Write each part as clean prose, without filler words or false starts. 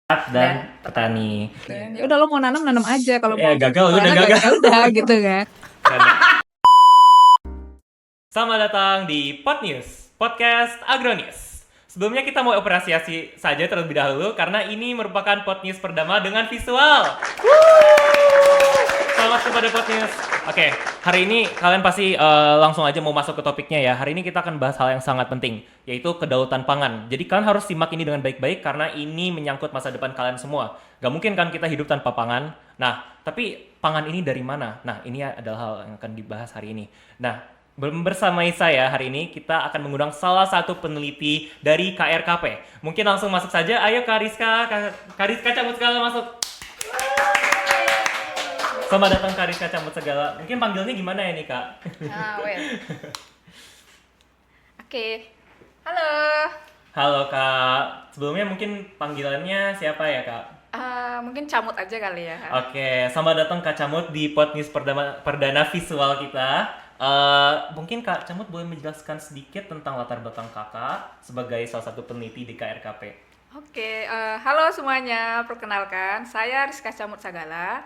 dan petani. Ya udah, lo mau nanam aja, kalau Ya mau gagal udah olahraga, gagal. ya udah gitu kan. Selamat datang di Pod News, podcast Agronews. Sebelumnya kita mau apresiasi saja terlebih dahulu karena ini merupakan Pod News pertama dengan visual. Selamat kepada Pod News. Oke, hari ini kalian pasti langsung aja mau masuk ke topiknya ya. Hari ini kita akan bahas hal yang sangat penting, yaitu kedaulatan pangan. Jadi kalian harus simak ini dengan baik-baik karena ini menyangkut masa depan kalian semua. Gak mungkin kan kita hidup tanpa pangan. Nah, tapi pangan ini dari mana? Nah, ini adalah hal yang akan dibahas hari ini. Nah, bersamai saya hari ini kita akan mengundang salah satu peneliti dari KRKP. Mungkin langsung masuk saja. Ayo Kak Rizka cabut segala masuk. Selamat datang Kak Rizka cabut segala. Mungkin panggilnya gimana ya nih Kak? Oke. Halo. Halo Kak. Sebelumnya mungkin panggilannya siapa ya Kak? Mungkin Camut aja kali ya. Oke, selamat datang Kak Camut di Pod News perdana visual kita. Mungkin Kak Camut boleh menjelaskan sedikit tentang latar belakang Kakak sebagai salah satu peneliti di KRKP. Oke, halo semuanya. Perkenalkan, saya Rizka Camut Sagala.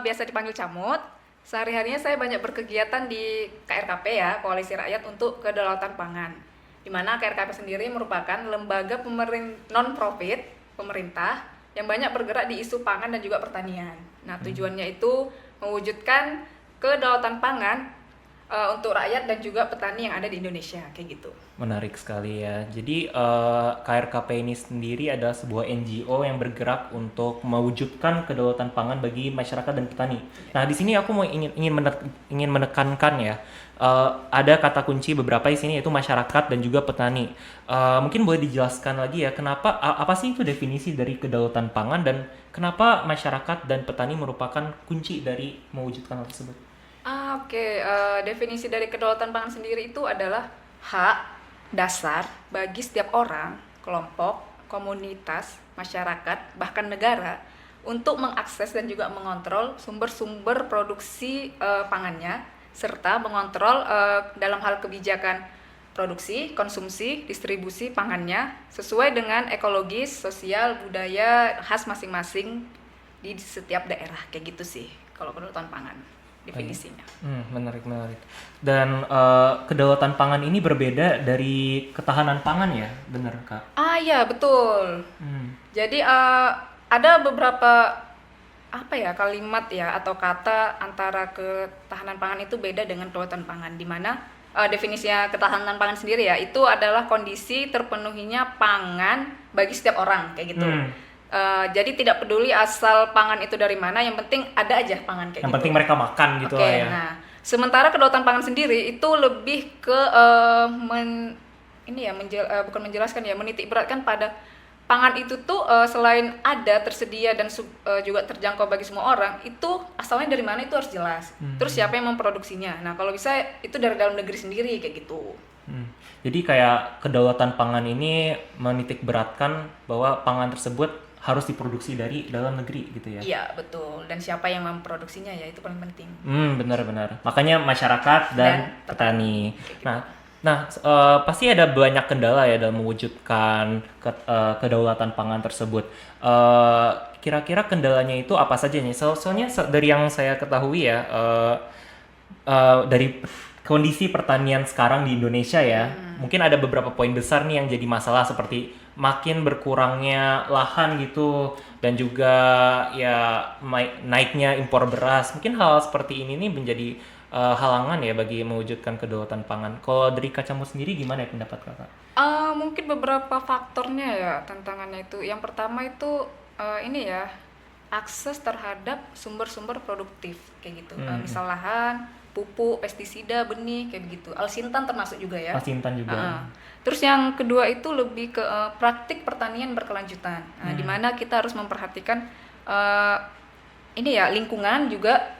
Biasa dipanggil Camut. Sehari-harinya saya banyak berkegiatan di KRKP ya, Koalisi Rakyat untuk Kedaulatan Pangan. Di mana KRKP sendiri merupakan lembaga non-profit pemerintah yang banyak bergerak di isu pangan dan juga pertanian. Nah, tujuannya itu mewujudkan kedaulatan pangan untuk rakyat dan juga petani yang ada di Indonesia, kayak gitu. Menarik sekali ya. Jadi KRKP ini sendiri adalah sebuah NGO yang bergerak untuk mewujudkan kedaulatan pangan bagi masyarakat dan petani. Nah, di sini aku mau ingin menekankan ya, ada kata kunci beberapa di sini yaitu masyarakat dan juga petani. Mungkin boleh dijelaskan lagi ya, kenapa apa sih itu definisi dari kedaulatan pangan dan kenapa masyarakat dan petani merupakan kunci dari mewujudkan hal tersebut? Definisi dari kedaulatan pangan sendiri itu adalah hak dasar bagi setiap orang, kelompok, komunitas, masyarakat, bahkan negara untuk mengakses dan juga mengontrol sumber-sumber produksi pangannya, serta mengontrol dalam hal kebijakan produksi, konsumsi, distribusi pangannya sesuai dengan ekologis, sosial, budaya khas masing-masing di setiap daerah, kayak gitu sih kalau kedaulatan pangan definisinya. Menarik. Dan kedaulatan pangan ini berbeda dari ketahanan pangan ya, benar Kak? Iya betul. Jadi ada beberapa kalimat ya atau kata antara ketahanan pangan itu beda dengan kedaulatan pangan, di mana definisinya ketahanan pangan sendiri ya itu adalah kondisi terpenuhinya pangan bagi setiap orang, kayak gitu. Jadi tidak peduli asal pangan itu dari mana, yang penting ada aja pangan, kayak yang gitu. penting mereka makan gitu lah ya. Nah, sementara kedaulatan pangan sendiri itu lebih ke bukan menjelaskan ya, menitik beratkan pada pangan itu tuh selain ada, tersedia dan juga terjangkau bagi semua orang, itu asalnya dari mana itu harus jelas. Terus siapa yang memproduksinya. Nah, kalau bisa itu dari dalam negeri sendiri, kayak gitu. Jadi kayak kedaulatan pangan ini menitik beratkan bahwa pangan tersebut harus diproduksi dari dalam negeri gitu ya? Iya, betul. Dan siapa yang memproduksinya ya itu paling penting. Benar. Makanya masyarakat dan petani. Nah, pasti ada banyak kendala ya dalam mewujudkan kedaulatan pangan tersebut. Kira-kira kendalanya itu apa saja nih? Soalnya dari yang saya ketahui ya, dari kondisi pertanian sekarang di Indonesia ya, mungkin ada beberapa poin besar nih yang jadi masalah, seperti makin berkurangnya lahan gitu, dan juga ya naiknya impor beras. Mungkin hal seperti ini nih menjadi halangan ya bagi mewujudkan kedaulatan pangan. Kalau dari Kacamu sendiri gimana ya pendapat Kakak? Mungkin beberapa faktornya ya tantangannya itu. Yang pertama itu akses terhadap sumber-sumber produktif, kayak gitu. Misal lahan, pupuk, pestisida, benih, kayak begitu. Alsintan termasuk juga ya. Alsintan juga. Terus yang kedua itu lebih ke praktik pertanian berkelanjutan. Di mana kita harus memperhatikan lingkungan juga,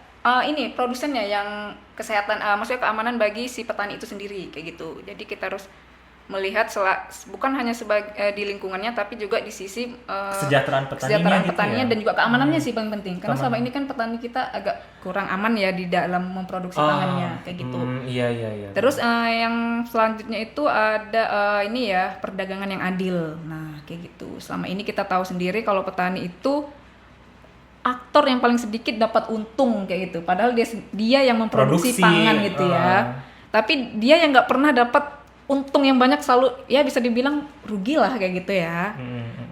produsennya yang kesehatan, maksudnya keamanan bagi si petani itu sendiri, kayak gitu. Jadi kita harus melihat bukan hanya di lingkungannya, tapi juga di sisi kesejahteraan petaninya gitu ya? Dan juga keamanannya sih paling penting. Karena selama ini kan petani kita agak kurang aman ya di dalam memproduksi pangannya, kayak gitu. Iya. Terus yang selanjutnya itu ada perdagangan yang adil. Nah, kayak gitu. Selama ini kita tahu sendiri kalau petani itu aktor yang paling sedikit dapat untung kayak gitu. Padahal dia yang memproduksi Produksi, pangan gitu ya. Tapi dia yang nggak pernah dapat untung yang banyak, selalu ya bisa dibilang rugi lah kayak gitu ya.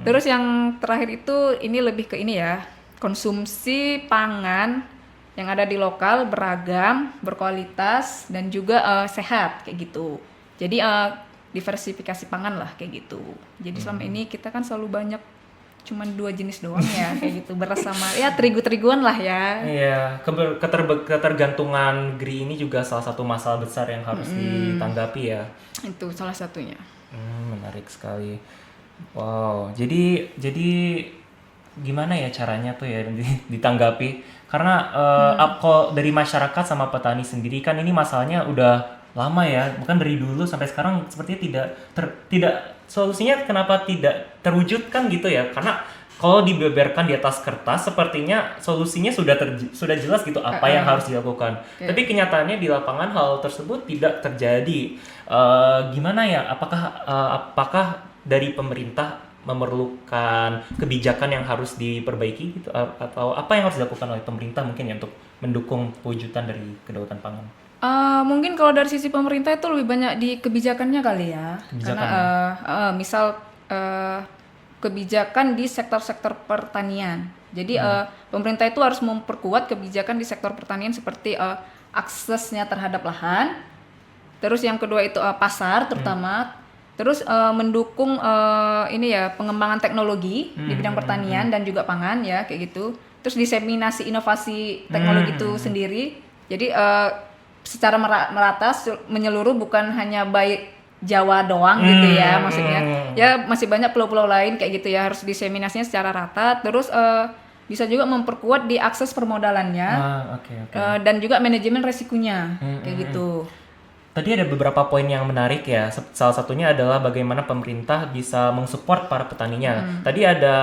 Terus yang terakhir itu ini lebih ke ini ya, konsumsi pangan yang ada di lokal beragam, berkualitas dan juga sehat kayak gitu. Jadi diversifikasi pangan lah kayak gitu. Jadi selama ini kita kan selalu banyak cuman 2 jenis doang ya kayak gitu, beras sama ya terigu-teriguan lah ya. Iya, ketergantungan GRI ini juga salah satu masalah besar yang harus ditanggapi ya. Itu salah satunya. Menarik sekali. Wow, jadi gimana ya caranya tuh ya ditanggapi? Karena kalau dari masyarakat sama petani sendiri kan ini masalahnya udah lama ya, bukan dari dulu sampai sekarang sepertinya tidak solusinya kenapa tidak terwujudkan gitu ya? Karena kalau dibeberkan di atas kertas sepertinya solusinya sudah jelas gitu apa yang harus dilakukan. Tapi kenyataannya di lapangan hal tersebut tidak terjadi. Gimana ya? Apakah dari pemerintah memerlukan kebijakan yang harus diperbaiki gitu, atau apa yang harus dilakukan oleh pemerintah mungkin ya untuk mendukung pewujudan dari kedaulatan pangan? Mungkin kalau dari sisi pemerintah itu lebih banyak di kebijakannya kali ya. Karena misal kebijakan di sektor-sektor pertanian. Jadi pemerintah itu harus memperkuat kebijakan di sektor pertanian seperti aksesnya terhadap lahan. Terus yang kedua itu pasar terutama. Terus mendukung ini ya pengembangan teknologi di bidang pertanian dan juga pangan ya kayak gitu. Terus diseminasi inovasi teknologi itu sendiri. Jadi secara merata menyeluruh, bukan hanya baik Jawa doang gitu ya maksudnya. Ya masih banyak pulau-pulau lain kayak gitu ya, harus diseminasinya secara rata. Terus bisa juga memperkuat di akses permodalannya dan juga manajemen resikonya kayak gitu. Tadi ada beberapa poin yang menarik ya. Salah satunya adalah bagaimana pemerintah bisa mensupport para petaninya. Tadi ada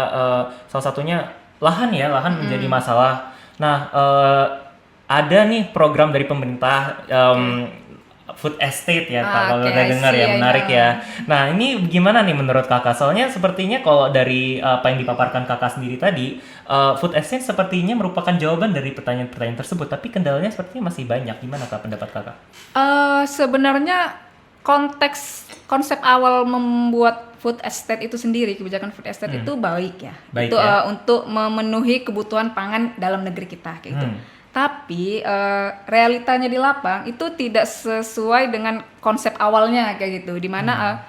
salah satunya lahan ya, lahan menjadi masalah. Nah, ada nih program dari pemerintah food estate ya, kalau udah dengar ya, menarik ya. Nah, ini gimana nih menurut kakak? Soalnya sepertinya kalau dari apa yang dipaparkan kakak sendiri tadi, food estate sepertinya merupakan jawaban dari pertanyaan-pertanyaan tersebut, tapi kendalanya sepertinya masih banyak. Gimana kak pendapat kakak? Sebenarnya konsep awal membuat food estate itu sendiri, kebijakan food estate itu baik ya. Itu untuk memenuhi kebutuhan pangan dalam negeri kita kayak gitu. Tapi realitanya di lapang itu tidak sesuai dengan konsep awalnya kayak gitu, dimana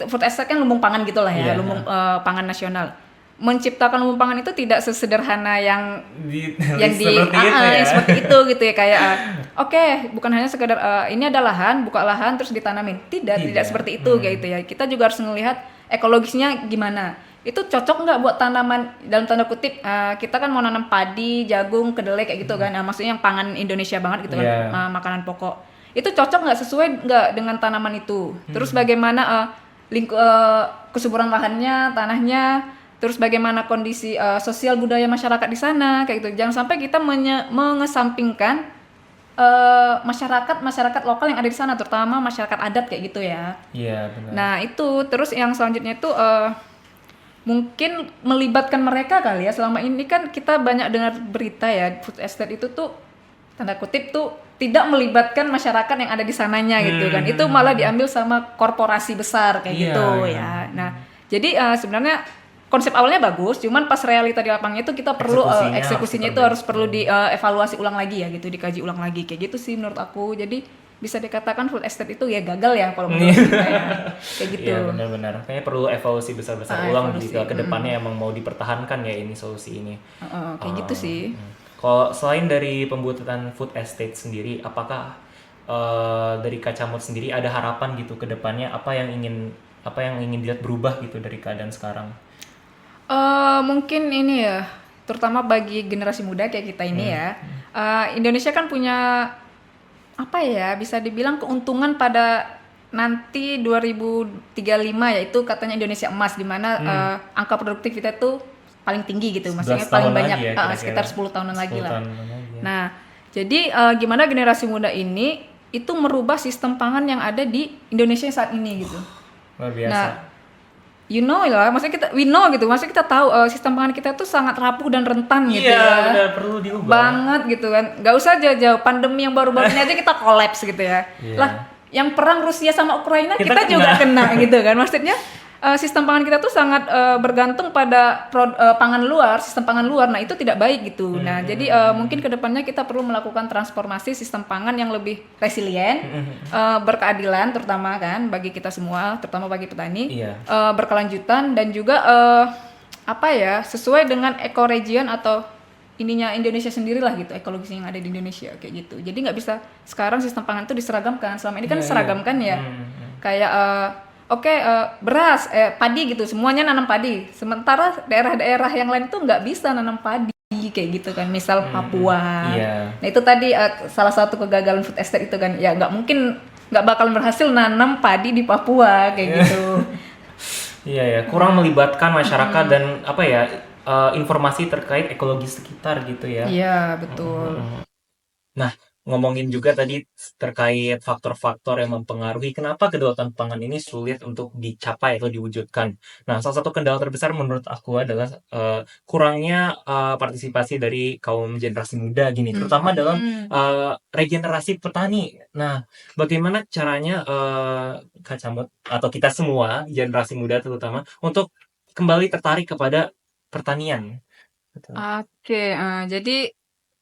food estate kan lumbung pangan gitulah ya, lumbung pangan nasional. Menciptakan lumbung pangan itu tidak sesederhana yang seperti itu gitu ya, kayak bukan hanya sekedar ini ada lahan, buka lahan terus ditanamin, tidak seperti itu kayak gitu ya. Kita juga harus melihat ekologisnya gimana. Itu cocok nggak buat tanaman dalam tanda kutip, kita kan mau nanam padi, jagung, kedelai kayak gitu kan, maksudnya yang pangan Indonesia banget gitu kan, makanan pokok. Itu cocok nggak, sesuai nggak dengan tanaman itu. Terus bagaimana kesuburan lahannya, tanahnya, terus bagaimana kondisi sosial budaya masyarakat di sana kayak gitu. Jangan sampai kita mengesampingkan masyarakat lokal yang ada di sana, terutama masyarakat adat kayak gitu ya. Iya, benar. Nah, itu terus yang selanjutnya itu mungkin melibatkan mereka kali ya. Selama ini kan kita banyak dengar berita ya, food estate itu tuh tanda kutip tuh tidak melibatkan masyarakat yang ada di sananya gitu kan. Itu malah diambil sama korporasi besar kayak gitu ya. Nah, jadi sebenarnya konsep awalnya bagus, cuman pas realita di lapangnya itu kita perlu eksekusinya itu harus perlu dievaluasi ulang lagi ya gitu, dikaji ulang lagi kayak gitu sih menurut aku. Jadi bisa dikatakan food estate itu ya gagal ya kalau menurut kita ya. Kayak gitu. Iya, benar-benar. Kayaknya perlu evaluasi besar-besar ulang jika kedepannya emang mau dipertahankan ya ini solusi ini. Kayak gitu sih. Kalau selain dari pembuatan food estate sendiri, apakah dari Kacamot sendiri ada harapan gitu kedepannya, apa yang ingin dilihat berubah gitu dari keadaan sekarang? Mungkin ini ya, terutama bagi generasi muda kayak kita ini ya. Indonesia kan punya bisa dibilang keuntungan pada nanti 2035 yaitu katanya Indonesia emas, di mana angka produktivitas itu paling tinggi gitu, maksudnya paling banyak ya, sekitar 10 tahunan lagi lah. Nah, jadi gimana generasi muda ini itu merubah sistem pangan yang ada di Indonesia saat ini gitu. Luar biasa. Nah, you know lah, maksudnya we know gitu, maksudnya kita tahu sistem pangan kita tuh sangat rapuh dan rentan gitu Iya, ya. benar, perlu diubah. Banget gitu kan, nggak usah jauh-jauh pandemi yang baru-baru ini aja kita kolaps gitu ya. Iya. Lah, yang perang Rusia sama Ukraina Kita kita juga kena. kena gitu kan, maksudnya sistem pangan kita tuh sangat bergantung pada pangan luar, sistem pangan luar. Nah, itu tidak baik gitu. Nah, jadi mungkin kedepannya kita perlu melakukan transformasi sistem pangan yang lebih resilient, berkeadilan terutama kan bagi kita semua, terutama bagi petani, Iya. berkelanjutan dan juga sesuai dengan ekoregion atau ininya Indonesia sendirilah gitu, ekologi yang ada di Indonesia kayak gitu. Jadi nggak bisa sekarang sistem pangan itu diseragamkan. Selama ini kan Iya, seragam kan ya, Hmm. kayak beras, padi gitu, semuanya nanam padi. Sementara daerah-daerah yang lain tuh nggak bisa nanam padi kayak gitu kan, misal Papua. Iya. Nah itu tadi salah satu kegagalan food estate itu kan, ya nggak mungkin, nggak bakal berhasil nanam padi di Papua kayak gitu. Iya ya, kurang melibatkan masyarakat dan apa ya, informasi terkait ekologi sekitar gitu ya. Iya betul. Nah, ngomongin juga tadi terkait faktor-faktor yang mempengaruhi kenapa kedaulatan pangan ini sulit untuk dicapai atau diwujudkan. Nah, salah satu kendala terbesar menurut aku adalah kurangnya partisipasi dari kaum generasi muda gini, terutama dalam regenerasi petani. Nah, bagaimana caranya Kak Camut atau kita semua generasi muda terutama untuk kembali tertarik kepada pertanian? Gitu. Oke, jadi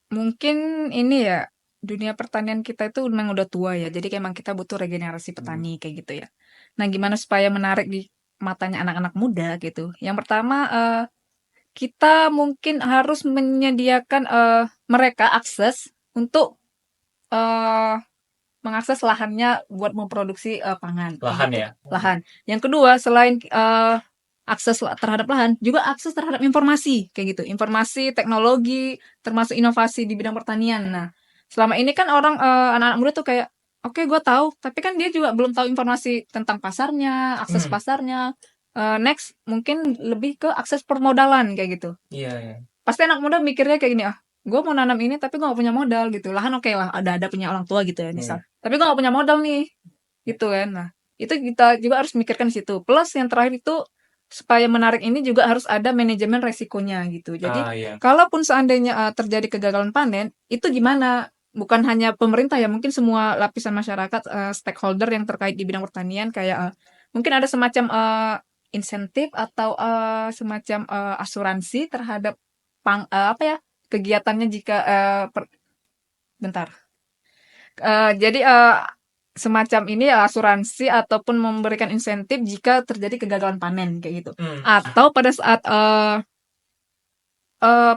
mungkin ini ya, dunia pertanian kita itu memang udah tua ya. Jadi emang kita butuh regenerasi petani kayak gitu ya. Nah, gimana supaya menarik di matanya anak-anak muda gitu? Yang pertama, kita mungkin harus menyediakan mereka akses untuk mengakses lahannya buat memproduksi pangan. Lahan gitu. ya? Lahan. Yang kedua, selain akses terhadap lahan, juga akses terhadap informasi kayak gitu. Informasi, teknologi, termasuk inovasi di bidang pertanian. Nah, selama ini kan orang anak-anak muda tuh kayak, oke, gue tahu, tapi kan dia juga belum tahu informasi tentang pasarnya, akses pasarnya. Next, mungkin lebih ke akses permodalan kayak gitu. Iya, iya. Pasti anak muda mikirnya kayak gini, gue mau nanam ini tapi gue gak punya modal gitu. Lahan oke lah, ada punya orang tua gitu ya misal. Tapi gue gak punya modal nih, gitu kan. Nah, itu kita juga harus mikirkan di situ. Plus yang terakhir itu, supaya menarik ini juga harus ada manajemen resikonya gitu. Jadi, Iya. kalaupun seandainya terjadi kegagalan panen, itu gimana? Bukan hanya pemerintah ya, mungkin semua lapisan masyarakat, stakeholder yang terkait di bidang pertanian, kayak mungkin ada semacam insentif atau semacam asuransi terhadap kegiatannya jika jadi semacam ini asuransi ataupun memberikan insentif jika terjadi kegagalan panen kayak gitu. Atau pada saat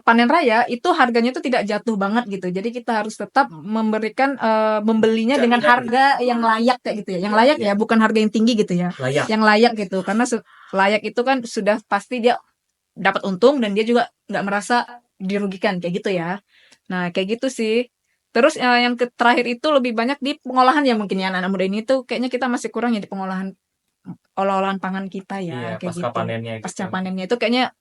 panen raya itu harganya itu tidak jatuh banget gitu. Jadi kita harus tetap memberikan membelinya dengan harga yang layak kayak gitu ya. Yang layak ya, bukan harga yang tinggi gitu ya. Layak. Yang layak gitu. Karena layak itu kan sudah pasti dia dapat untung dan dia juga nggak merasa dirugikan kayak gitu ya. Nah, kayak gitu sih. Terus yang terakhir itu lebih banyak di pengolahan ya, mungkin ya anak-anak muda ini tuh kayaknya kita masih kurang ya di pengolahan olah-olahan pangan kita ya. Iya, kayak pasca gitu. panennya gitu. Pasca panennya itu kayaknya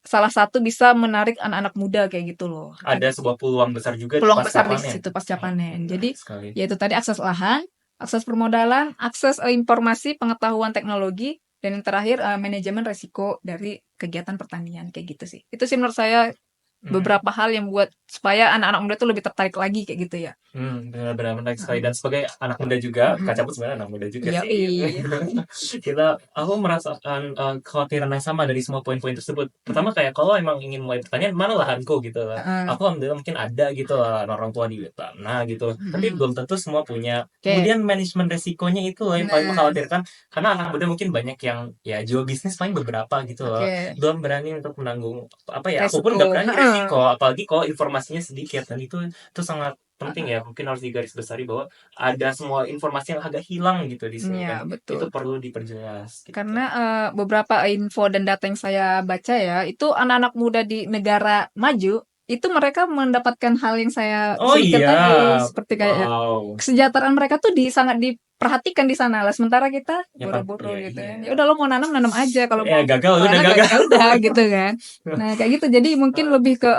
salah satu bisa menarik anak-anak muda kayak gitu loh. Ada sebuah peluang besar juga Peluang pasca besar di panen. situ pasca panen. Menarik Jadi sekali. yaitu tadi akses lahan, akses permodalan, akses informasi, pengetahuan teknologi, dan yang terakhir manajemen resiko dari kegiatan pertanian kayak gitu sih. Itu sih menurut saya beberapa hal yang membuat supaya anak-anak muda tuh lebih tertarik lagi kayak gitu ya. Benar-benar menarik sekali. Dan sebagai anak muda juga, Kak Cabut sebenarnya anak muda juga Iya, sih. Aku merasakan kekhawatiran yang sama dari semua poin-poin tersebut. Pertama kayak kalau emang ingin mulai pertanian, mana lahanku gitu lah. Aku alhamdulillah mungkin ada gitu lah, orang tua di tanah gitu. Tapi belum tentu semua punya. Kemudian manajemen resikonya itu loh yang paling mengkhawatirkan. Karena anak muda mungkin banyak yang ya jual bisnis paling beberapa gitu loh. Belum berani untuk menanggung aku pun nggak berani resiko, apalagi kalau informasinya sedikit. Dan itu sangat penting ya, mungkin harus digarisbesari bahwa ada semua informasi yang agak hilang gitu di sini Iya, kan. betul. Itu perlu diperjelas gitu. Karena beberapa info dan data yang saya baca ya, itu anak-anak muda di negara maju itu mereka mendapatkan hal yang saya sebutkan tadi, seperti kayak kesejahteraan mereka tuh sangat diperhatikan di sana lah. Sementara kita boro-boro gitu kan. Ya udah lo mau nanam aja, kalau mau gagal udah gagal udah gitu kan. Nah, kayak gitu. Jadi mungkin lebih ke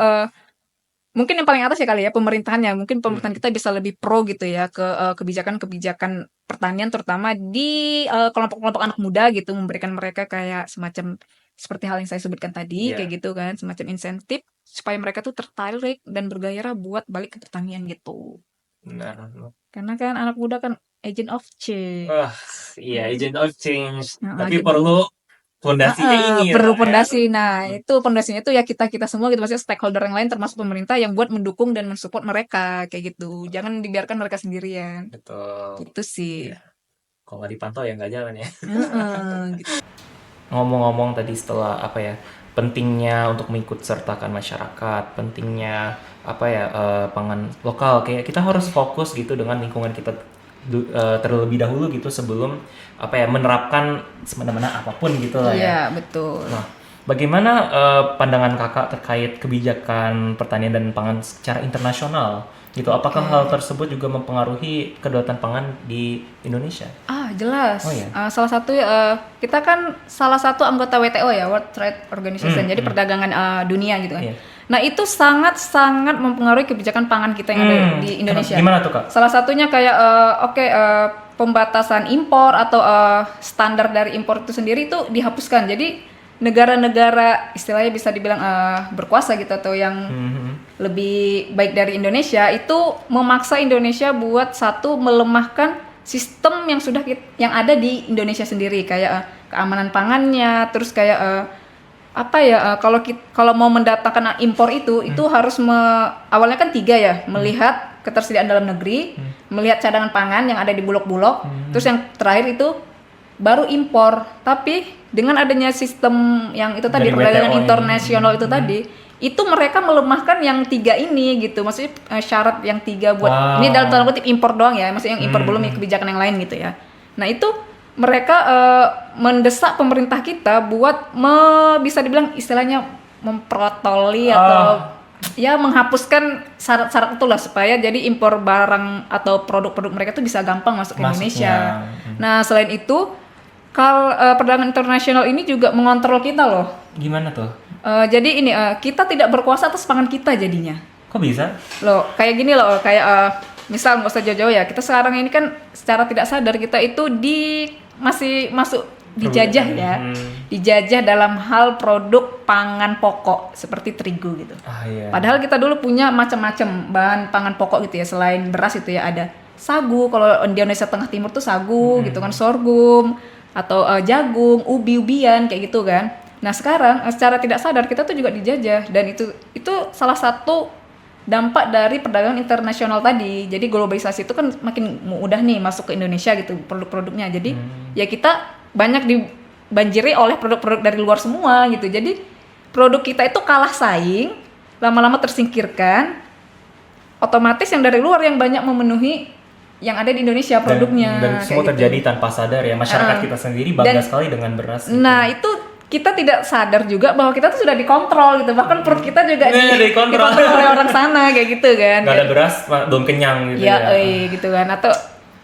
mungkin yang paling atas ya kali ya pemerintahannya. Mungkin pemerintahan kita bisa lebih pro gitu ya ke kebijakan-kebijakan pertanian terutama di kelompok-kelompok anak muda gitu, memberikan mereka kayak semacam seperti hal yang saya sebutkan tadi Iya. kayak gitu kan, semacam insentif supaya mereka tuh tertarik dan bergairah buat balik ke pertanian gitu. Benar. Karena kan anak muda kan agent of change. Wah, iya, agent of change. Heeh, Tapi jadi perlu fondasinya ini perlu lah ya. fondasi. Nah, itu fondasinya itu ya kita semua gitu, maksudnya stakeholder yang lain termasuk pemerintah yang buat mendukung dan mensupport mereka kayak gitu. Jangan dibiarkan mereka sendirian. Betul. Gitu sih. Iya. Kalau nggak dipantau ya nggak jalan ya. Heeh, gitu. Ngomong-ngomong tadi setelah apa ya, pentingnya untuk mengikut sertakan masyarakat, pentingnya apa ya, pangan lokal, kayak kita harus fokus gitu dengan lingkungan kita terlebih dahulu gitu sebelum apa ya, menerapkan semena-mena apapun gitu lah ya. Iya, betul. Nah, bagaimana pandangan kakak terkait kebijakan pertanian dan pangan secara internasional gitu? Apakah hal tersebut juga mempengaruhi kedaulatan pangan di Indonesia? Jelas. Oh, iya. Salah satu kita kan salah satu anggota WTO ya, World Trade Organization. Jadi perdagangan dunia gitu kan. Iya. Nah, itu sangat-sangat mempengaruhi kebijakan pangan kita yang ada di Indonesia. Gimana tuh, Kak? Salah satunya kayak pembatasan impor atau standar dari impor itu sendiri itu dihapuskan. Jadi negara-negara istilahnya bisa dibilang berkuasa gitu atau yang lebih baik dari Indonesia itu memaksa Indonesia buat satu melemahkan sistem yang yang ada di Indonesia sendiri kayak keamanan pangannya, terus kayak kalau mau mendatangkan impor itu harus awalnya kan 3 ya, melihat ketersediaan dalam negeri, melihat cadangan pangan yang ada di bulog-bulog, terus yang terakhir itu baru impor. Tapi dengan adanya sistem yang itu tadi Dari perdagangan WTO internasional itu tadi, itu mereka melemahkan yang 3 ini gitu. Maksudnya syarat yang 3 buat ini dalam tanda kutip impor doang ya, maksudnya yang impor belum ya kebijakan yang lain gitu ya. Nah, itu mereka mendesak pemerintah kita buat bisa dibilang istilahnya memprotoli atau ya menghapuskan syarat-syarat itulah supaya jadi impor barang atau produk-produk mereka tuh bisa gampang masuk ke Indonesia. Nah, selain itu perdagangan internasional ini juga mengontrol kita loh. Gimana tuh? Jadi ini kita tidak berkuasa atas pangan kita jadinya. Kok bisa? Loh, kayak gini loh, kayak misal nggak usah jauh-jauh ya, kita sekarang ini kan secara tidak sadar kita itu masih masuk dijajah ya, dijajah dalam hal produk pangan pokok seperti terigu gitu. Iya. Padahal kita dulu punya macam-macam bahan pangan pokok gitu ya, selain beras itu ya ada sagu, kalau di Indonesia Tengah Timur tuh sagu gitu kan, sorghum atau jagung, ubi-ubian kayak gitu kan. Nah, sekarang secara tidak sadar kita tuh juga dijajah dan itu salah satu dampak dari perdagangan internasional tadi. Jadi globalisasi itu kan makin mudah nih masuk ke Indonesia gitu produk-produknya. Jadi ya kita banyak dibanjiri oleh produk-produk dari luar semua gitu. Jadi produk kita itu kalah saing, lama-lama tersingkirkan. Otomatis yang dari luar yang banyak memenuhi yang ada di Indonesia produknya. Dan semua kayak terjadi gitu. Tanpa sadar ya. Masyarakat kita sendiri bangga sekali dengan beras. Gitu. Nah, itu kita tidak sadar juga bahwa kita tuh sudah dikontrol gitu. Bahkan perut kita juga dikontrol oleh orang sana kayak gitu kan. Gak ada beras, belum kenyang gitu ya. Gitu kan. Atau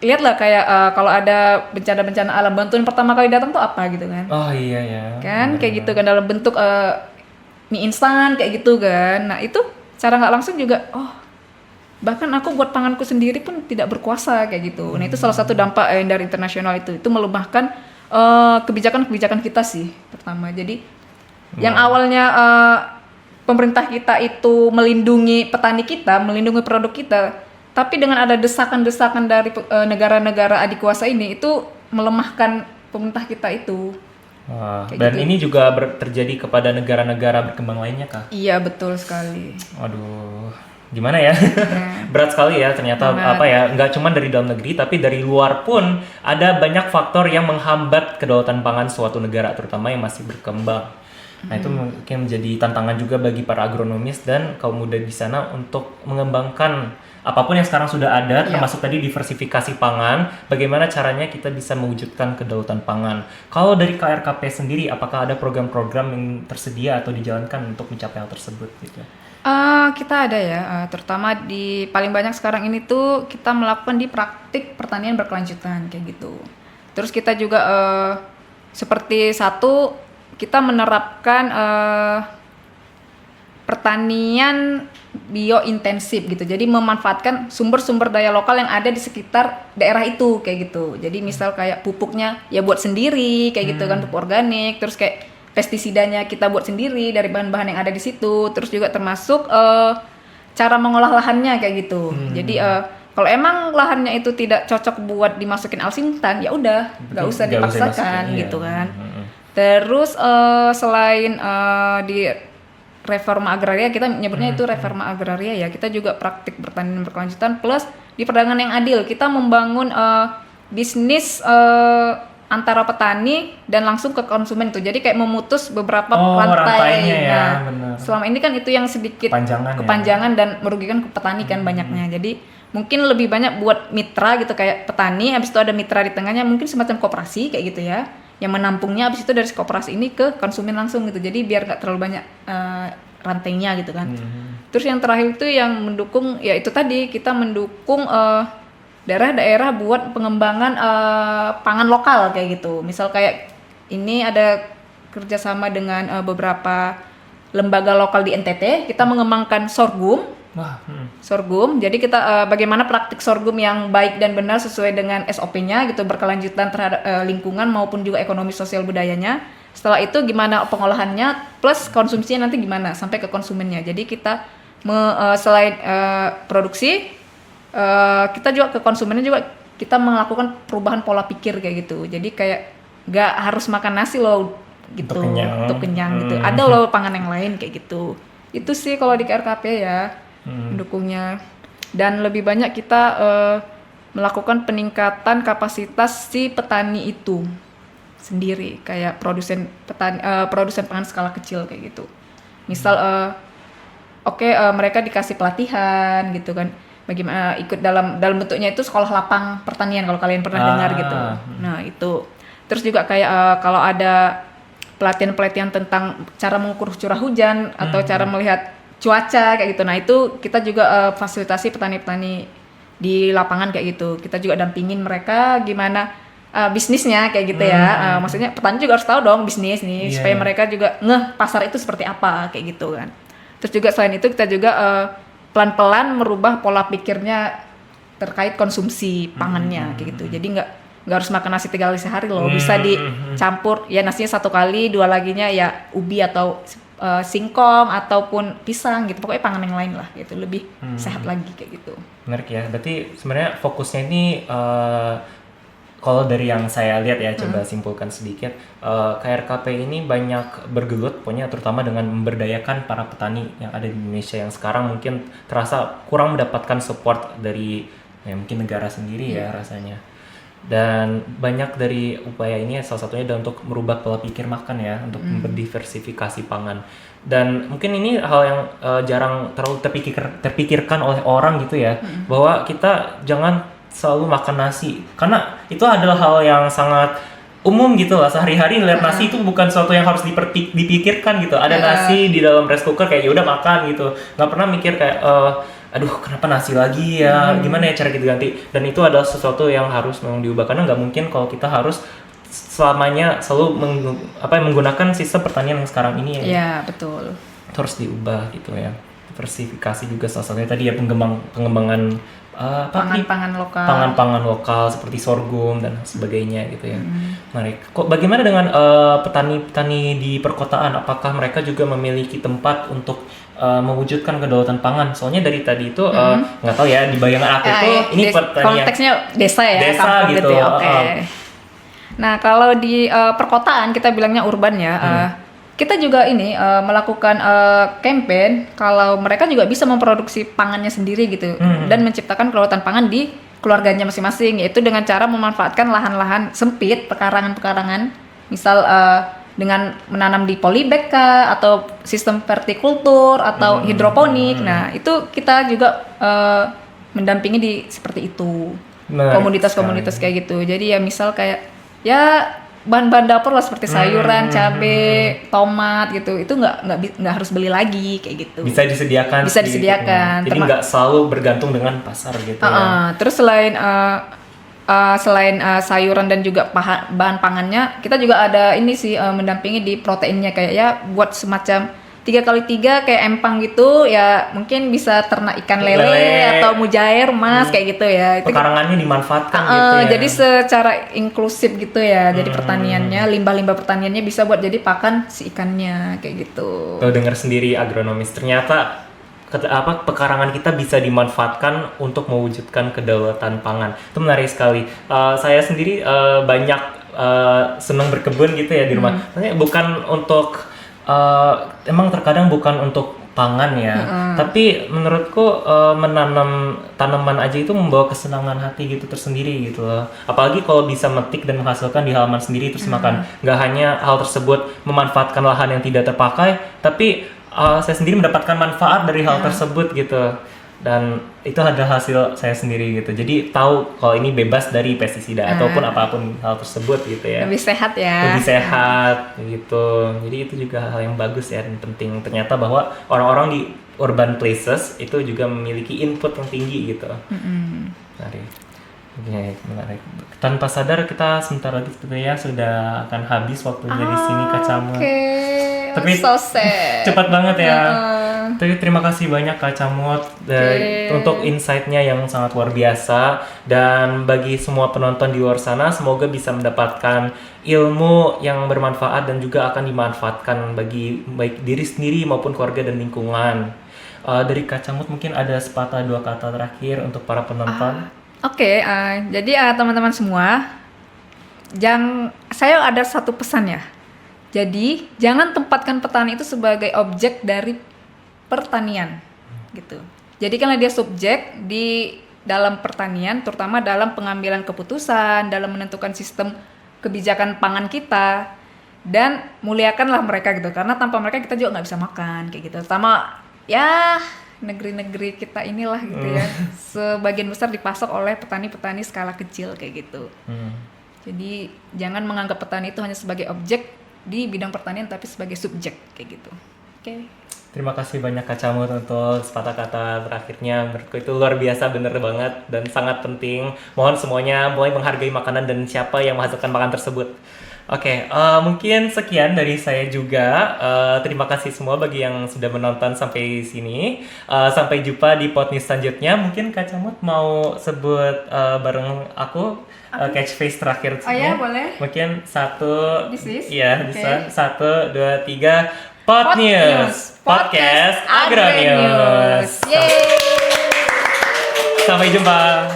lihatlah kayak kalau ada bencana-bencana alam, bantuan pertama kali datang tuh apa gitu kan. Oh iya ya. Kan kayak gitu kan dalam bentuk mie instan kayak gitu kan. Nah, itu cara nggak langsung juga bahkan aku buat panganku sendiri pun tidak berkuasa kayak gitu. Nah, itu salah satu dampak dari internasional itu melemahkan kebijakan-kebijakan kita sih pertama. Jadi yang awalnya pemerintah kita itu melindungi petani kita, melindungi produk kita, tapi dengan ada desakan-desakan dari negara-negara adik kuasa ini itu melemahkan pemerintah kita itu. Dan gitu. Ini juga terjadi kepada negara-negara berkembang lainnya kah? Iya, betul sekali. Waduh, gimana ya? Berat sekali ya ternyata. Nggak cuma dari dalam negeri tapi dari luar pun ada banyak faktor yang menghambat kedaulatan pangan suatu negara, terutama yang masih berkembang. Nah, itu mungkin menjadi tantangan juga bagi para agronomis dan kaum muda di sana untuk mengembangkan apapun yang sekarang sudah ada, termasuk tadi diversifikasi pangan, bagaimana caranya kita bisa mewujudkan kedaulatan pangan. Kalau dari KRKP sendiri, apakah ada program-program yang tersedia atau dijalankan untuk mencapai hal tersebut gitu? Kita ada ya, terutama di paling banyak sekarang ini tuh kita melakukan di praktik pertanian berkelanjutan kayak gitu. Terus kita juga seperti kita menerapkan pertanian biointensif gitu. Jadi memanfaatkan sumber-sumber daya lokal yang ada di sekitar daerah itu kayak gitu. Jadi misal kayak pupuknya ya buat sendiri kayak gitu kan, pupuk organik, terus kayak pestisidanya kita buat sendiri dari bahan-bahan yang ada di situ. Terus juga termasuk cara mengolah lahannya kayak gitu. Jadi kalau emang lahannya itu tidak cocok buat dimasukin alsintan, ya udah nggak usah Nggak usah dipaksakan dimasukin, gitu iya. kan. Terus selain di reforma agraria, kita nyebutnya itu reforma agraria ya, kita juga praktik pertanian berkelanjutan plus di perdagangan yang adil. Kita membangun bisnis antara petani dan langsung ke konsumen itu. Jadi kayak memutus beberapa rantainya ya, Nah, benar. selama ini kan itu yang sedikit Kepanjangan ya. dan merugikan ke petani kan banyaknya. Jadi mungkin lebih banyak buat mitra gitu kayak petani, habis itu ada mitra di tengahnya mungkin semacam koperasi kayak gitu ya, yang menampungnya habis itu dari koperasi ini ke konsumen langsung gitu. Jadi biar nggak terlalu banyak rantainya gitu kan. Terus yang terakhir itu yang mendukung ya itu tadi, kita mendukung daerah-daerah buat pengembangan pangan lokal kayak gitu. Misal kayak ini ada kerjasama dengan beberapa lembaga lokal di NTT, kita mengembangkan sorghum. Sorghum, jadi kita bagaimana praktik sorghum yang baik dan benar sesuai dengan SOP-nya gitu, berkelanjutan terhadap lingkungan maupun juga ekonomi sosial budayanya. Setelah itu gimana pengolahannya plus konsumsinya nanti gimana sampai ke konsumennya. Jadi kita selain produksi, kita juga ke konsumennya juga kita melakukan perubahan pola pikir kayak gitu. Jadi kayak nggak harus makan nasi loh gitu untuk kenyang gitu. Ada loh pangan yang lain kayak gitu. Itu sih kalau di KRKP ya. Mendukungnya, dan lebih banyak kita melakukan peningkatan kapasitas si petani itu sendiri, kayak produsen pangan skala kecil kayak gitu. Misal mereka dikasih pelatihan gitu kan, bagaimana ikut dalam bentuknya itu sekolah lapang pertanian kalau kalian pernah dengar gitu. Nah itu terus juga kayak kalau ada pelatihan tentang cara mengukur curah hujan atau cara melihat cuaca kayak gitu. Nah itu kita juga fasilitasi petani-petani di lapangan kayak gitu. Kita juga dampingin mereka gimana bisnisnya kayak gitu ya. Maksudnya petani juga harus tahu dong bisnis nih, supaya mereka juga ngeh pasar itu seperti apa kayak gitu kan. Terus juga selain itu kita juga pelan-pelan merubah pola pikirnya terkait konsumsi pangannya kayak gitu. Jadi nggak harus makan nasi 3 kali sehari loh. Bisa dicampur ya, nasinya 1 kali, 2 laginya ya ubi atau singkong ataupun pisang gitu, pokoknya pangan yang lain lah gitu, lebih sehat lagi kayak gitu. Menarik ya, berarti sebenarnya fokusnya ini kalau dari yang saya lihat ya, coba simpulkan sedikit, KRKP ini banyak bergelut pokoknya, terutama dengan memberdayakan para petani yang ada di Indonesia yang sekarang mungkin terasa kurang mendapatkan support dari ya mungkin negara sendiri ya rasanya. Dan banyak dari upaya ini salah satunya adalah untuk merubah pola pikir makan ya, untuk berdiversifikasi pangan. Dan mungkin ini hal yang jarang terlalu terpikirkan oleh orang gitu ya, bahwa kita jangan selalu makan nasi, karena itu adalah hal yang sangat umum gitu lah, sehari-hari lihat nasi itu bukan sesuatu yang harus dipikirkan gitu. Ada nasi di dalam rice cooker kayak yaudah makan gitu, nggak pernah mikir kayak aduh kenapa nasi lagi ya, gimana ya cara kita ganti. Dan itu adalah sesuatu yang harus memang diubah, karena nggak mungkin kalau kita harus selamanya selalu menggunakan sistem pertanian yang sekarang ini ya. Iya betul. Itu harus diubah gitu ya. Diversifikasi juga salah satunya tadi ya, pengembangan pangan-pangan lokal seperti sorghum dan sebagainya gitu ya. Menarik. Kok bagaimana dengan petani-petani di perkotaan? Apakah mereka juga memiliki tempat untuk mewujudkan kedaulatan pangan? Soalnya dari tadi itu nggak tahu ya, di bayangan aku tuh ini pertanian konteksnya desa ya, desa gitu. ya. Oke. Nah kalau di perkotaan kita bilangnya urban ya. Kita juga ini melakukan campaign kalau mereka juga bisa memproduksi pangannya sendiri gitu, dan menciptakan kedaulatan pangan di keluarganya masing-masing, yaitu dengan cara memanfaatkan lahan-lahan sempit, pekarangan-pekarangan, misal dengan menanam di polybag atau sistem vertikultur atau hidroponik. Nah itu kita juga mendampingi di seperti itu. Komunitas-komunitas kayak gitu. Jadi ya misal kayak ya bahan-bahan dapur lah seperti sayuran, cabai, tomat gitu, itu nggak harus beli lagi kayak gitu. Bisa disediakan. Jadi nggak selalu bergantung dengan pasar gitu ya. Terus selain sayuran dan juga bahan pangannya, kita juga ada ini sih mendampingi di proteinnya, kayak ya buat semacam 3x3 kayak empang gitu ya, mungkin bisa ternak ikan lele, Lele. atau mujair, emas kayak gitu ya. Itu Pekarangannya dimanfaatkan gitu ya. jadi secara inklusif gitu ya. Jadi pertaniannya, limbah-limbah pertaniannya bisa buat jadi pakan si ikannya kayak gitu. Tuh dengar sendiri agronomis, ternyata pekarangan kita bisa dimanfaatkan untuk mewujudkan kedaulatan pangan. Itu menarik sekali. Saya sendiri banyak senang berkebun gitu ya di rumah. Maksudnya bukan untuk emang terkadang bukan untuk pangan ya, tapi menurutku menanam tanaman aja itu membawa kesenangan hati gitu tersendiri gitu loh. Apalagi kalau bisa metik dan menghasilkan di halaman sendiri terus makan. Nggak hanya hal tersebut memanfaatkan lahan yang tidak terpakai, tapi saya sendiri mendapatkan manfaat dari hal tersebut gitu. Dan itu adalah hasil saya sendiri gitu. Jadi tahu kalau ini bebas dari pestisida ataupun apapun hal tersebut gitu ya. Lebih sehat ya. Lebih sehat gitu. Jadi itu juga hal yang bagus ya dan penting. Ternyata bahwa orang-orang di urban places itu juga memiliki input yang tinggi gitu. Menarik. Ya, menarik. Tanpa sadar kita sebentar lagi sepertinya sudah akan habis waktunya di sini Kak Camut. Oke. Tapi So sad. cepat banget ya. Tapi terima kasih banyak Kak Camut untuk insight-nya yang sangat luar biasa, dan bagi semua penonton di luar sana semoga bisa mendapatkan ilmu yang bermanfaat dan juga akan dimanfaatkan bagi baik diri sendiri maupun keluarga dan lingkungan. Dari Kak Camut mungkin ada sepatah dua kata terakhir untuk para penonton. Oke, jadi teman-teman semua, saya ada satu pesan ya. Jadi jangan tempatkan petani itu sebagai objek dari pertanian, gitu. Jadi karena dia subjek di dalam pertanian, terutama dalam pengambilan keputusan, dalam menentukan sistem kebijakan pangan kita, dan muliakanlah mereka gitu. Karena tanpa mereka kita juga nggak bisa makan, kayak gitu. Terutama ya negeri-negeri kita inilah gitu ya. Sebagian besar dipasok oleh petani-petani skala kecil kayak gitu. Jadi jangan menganggap petani itu hanya sebagai objek di bidang pertanian, tapi sebagai subjek kayak gitu. Oke. Terima kasih banyak Kak Camut untuk sepatah kata terakhirnya. Menurutku itu luar biasa, bener banget dan sangat penting. Mohon semuanya mulai menghargai makanan dan siapa yang menghasilkan makanan tersebut. Oke, mungkin sekian dari saya juga. Terima kasih semua bagi yang sudah menonton sampai sini. Sampai jumpa di podcast selanjutnya. Mungkin Kak Camut mau sebut bareng aku catchphrase terakhir. Oh ya, boleh. Mungkin satu. This is? Iya, Okay. bisa. 1, 2, 3. Pod News, podcast Agro News. Yeay. Sampai jumpa.